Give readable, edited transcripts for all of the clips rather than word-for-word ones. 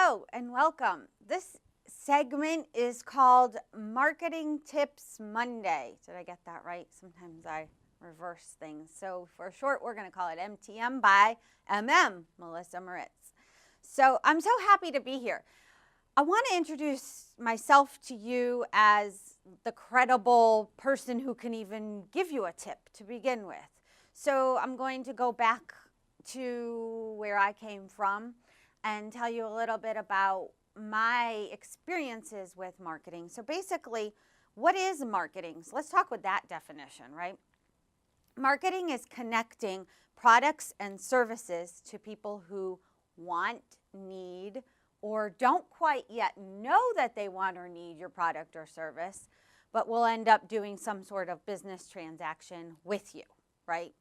Hello and welcome. This segment is called Marketing Tips Monday. Did I get that right? Sometimes I reverse things. So for short, we're going to call it MTM by Melissa Moritz. So I'm so happy to be here. I want to introduce myself to you as the credible person who can even give you a tip to begin with. So I'm going to go back to where I came from and tell you a little bit about my experiences with marketing. So basically, what is marketing? So let's talk with that definition, right? Marketing is connecting products and services to people who want, need, or don't quite yet know that they want or need your product or service, but will end up doing some sort of business transaction with you, right?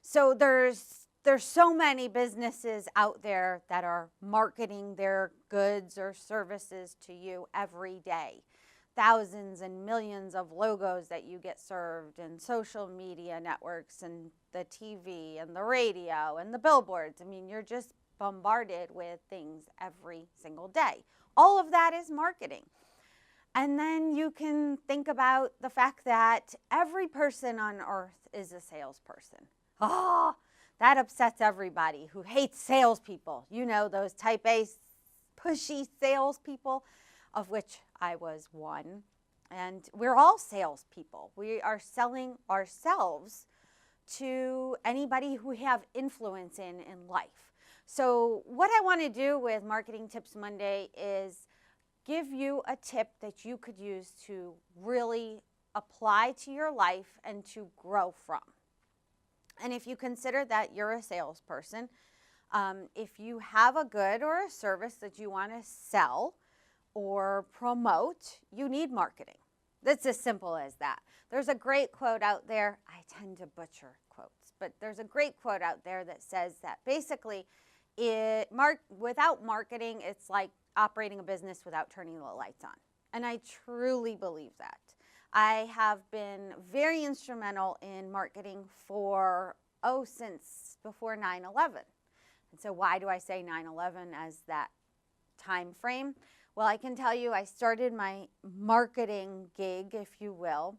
So there's so many businesses out there that are marketing their goods or services to you every day. Thousands and millions of logos that you get served in social media networks and the TV and the radio and the billboards. I mean, you're just bombarded with things every single day. All of that is marketing. And then you can think about the fact that every person on earth is a salesperson. That upsets everybody who hates salespeople. You know, those type A pushy salespeople, of which I was one. And we're all salespeople. We are selling ourselves to anybody who we have influence in life. So what I want to do with Marketing Tips Monday is give you a tip that you could use to really apply to your life and to grow from. And if you consider that you're a salesperson, if you have a good or a service that you want to sell or promote, you need marketing. That's as simple as that. There's a great quote out there. I tend to butcher quotes, but there's a great quote out there that says that basically without marketing, it's like operating a business without turning the lights on. And I truly believe that. I have been very instrumental in marketing since before 9/11. And so why do I say 9/11 as that time frame? Well, I can tell you I started my marketing gig, if you will,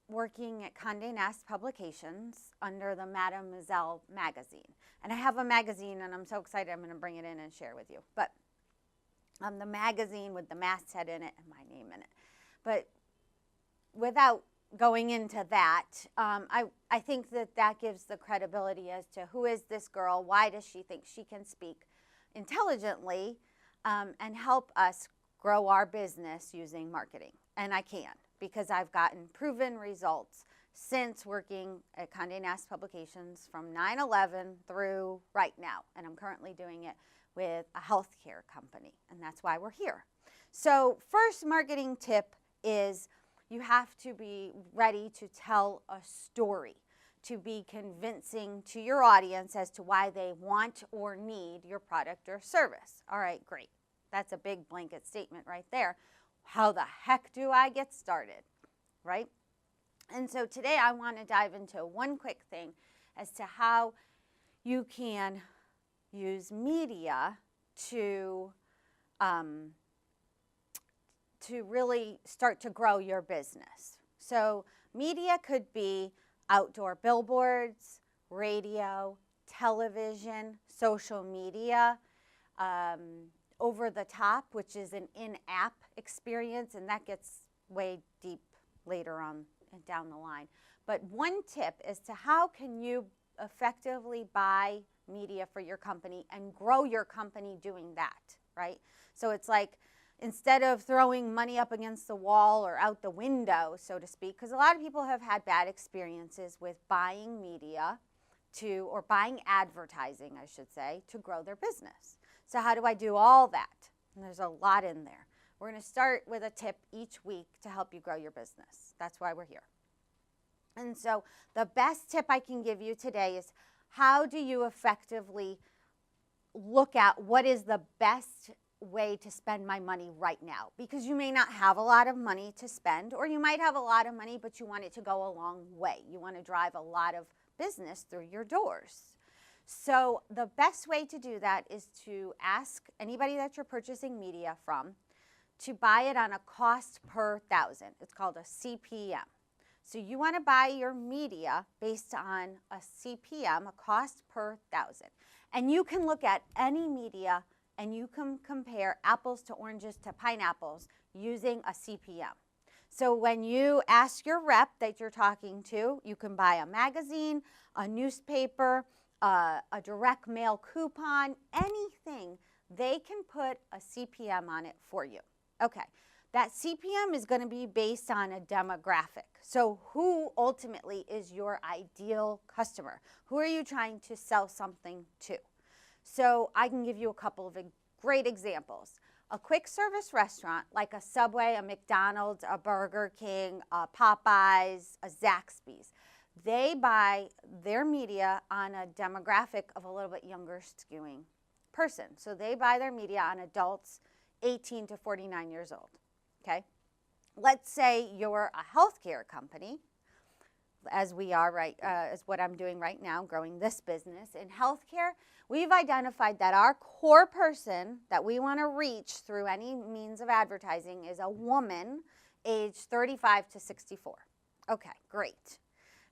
working at Condé Nast Publications under the Mademoiselle magazine. And I have a magazine, and I'm so excited I'm going to bring it in and share with you. But the magazine with the masthead in it and my name in it. But without going into that, I think that gives the credibility as to who is this girl, why does she think she can speak intelligently and help us grow our business using marketing. And I can, because I've gotten proven results since working at Condé Nast Publications from 9/11 through right now. And I'm currently doing it with a healthcare company, and that's why we're here. So first marketing tip is you have to be ready to tell a story, to be convincing to your audience as to why they want or need your product or service. All right, great. That's a big blanket statement right there. How the heck do I get started, right? And so today I want to dive into one quick thing as to how you can use media to really start to grow your business. So media could be outdoor billboards, radio, television, social media, over the top, which is an in-app experience, and that gets way deep later on and down the line. But one tip is to how can you effectively buy media for your company and grow your company doing that, right? So it's like instead of throwing money up against the wall or out the window, so to speak, because a lot of people have had bad experiences with buying media or buying advertising, I should say, to grow their business. So how do I do all that? And there's a lot in there. We're going to start with a tip each week to help you grow your business. That's why we're here. And so the best tip I can give you today is how do you effectively look at what is the best way to spend my money right now? Because you may not have a lot of money to spend, or you might have a lot of money, but you want it to go a long way. You want to drive a lot of business through your doors. So the best way to do that is to ask anybody that you're purchasing media from to buy it on a cost per thousand. It's called a CPM. So you want to buy your media based on a CPM, a cost per thousand. And you can look at any media and you can compare apples to oranges to pineapples using a CPM. So when you ask your rep that you're talking to, you can buy a magazine, a newspaper, a direct mail coupon, anything, they can put a CPM on it for you. Okay, that CPM is going to be based on a demographic. So who ultimately is your ideal customer? Who are you trying to sell something to? So I can give you a couple of great examples. A quick service restaurant like a Subway, a McDonald's, a Burger King, a Popeyes, a Zaxby's, they buy their media on a demographic of a little bit younger skewing person. So they buy their media on adults 18 to 49 years old, okay? Let's say you're a healthcare company, as we are as what I'm doing right now, growing this business. In healthcare, we've identified that our core person that we want to reach through any means of advertising is a woman aged 35 to 64. Okay, great.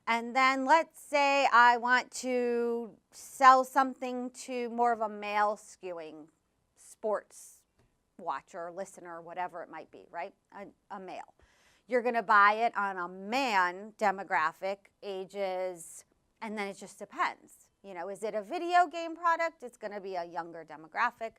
And then let's say I want to sell something to more of a male skewing sports watcher, listener, whatever it might be, right? A male. You're going to buy it on a man demographic, ages, and then it just depends. You know, is it a video game product? It's going to be a younger demographic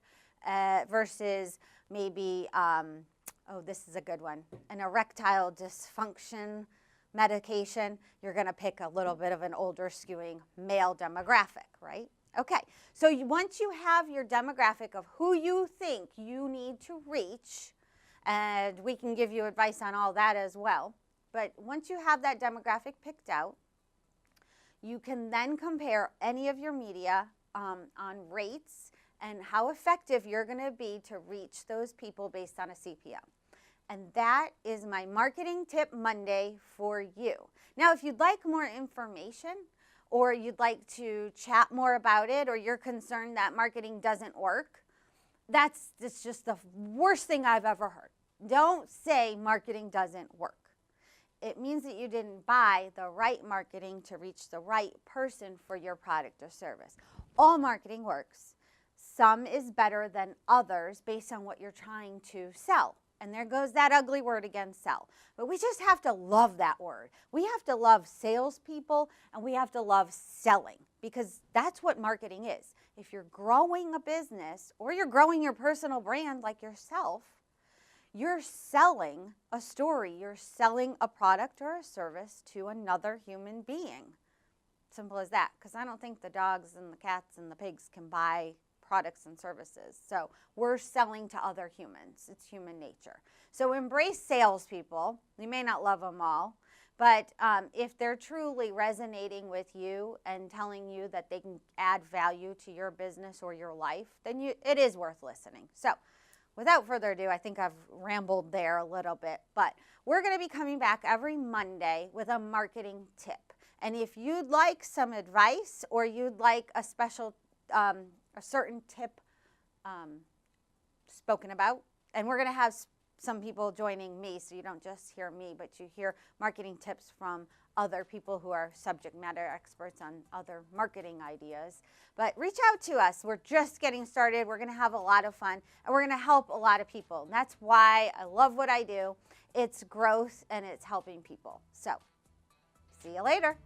versus maybe, oh, this is a good one, an erectile dysfunction medication. You're going to pick a little bit of an older skewing male demographic, right? Okay, so once you have your demographic of who you think you need to reach, and we can give you advice on all that as well, but once you have that demographic picked out, you can then compare any of your media on rates and how effective you're going to be to reach those people based on a CPM. And that is my Marketing Tip Monday for you. Now, if you'd like more information or you'd like to chat more about it or you're concerned that marketing doesn't work, that's just the worst thing I've ever heard. Don't say marketing doesn't work. It means that you didn't buy the right marketing to reach the right person for your product or service. All marketing works. Some is better than others based on what you're trying to sell. And there goes that ugly word again, sell. But we just have to love that word. We have to love salespeople and we have to love selling because that's what marketing is. If you're growing a business or you're growing your personal brand like yourself, you're selling a story. You're selling a product or a service to another human being. Simple as that. Because I don't think the dogs and the cats and the pigs can buy products and services. So we're selling to other humans. It's human nature. So embrace salespeople. You may not love them all, but if they're truly resonating with you and telling you that they can add value to your business or your life, then it is worth listening. So without further ado, I think I've rambled there a little bit, but we're going to be coming back every Monday with a marketing tip. And if you'd like some advice or you'd like a special a certain tip spoken about, and we're going to have some people joining me, so you don't just hear me, but you hear marketing tips from other people who are subject matter experts on other marketing ideas. But reach out to us. We're just getting started. We're going to have a lot of fun, and we're going to help a lot of people. And that's why I love what I do. It's growth, and it's helping people. So see you later.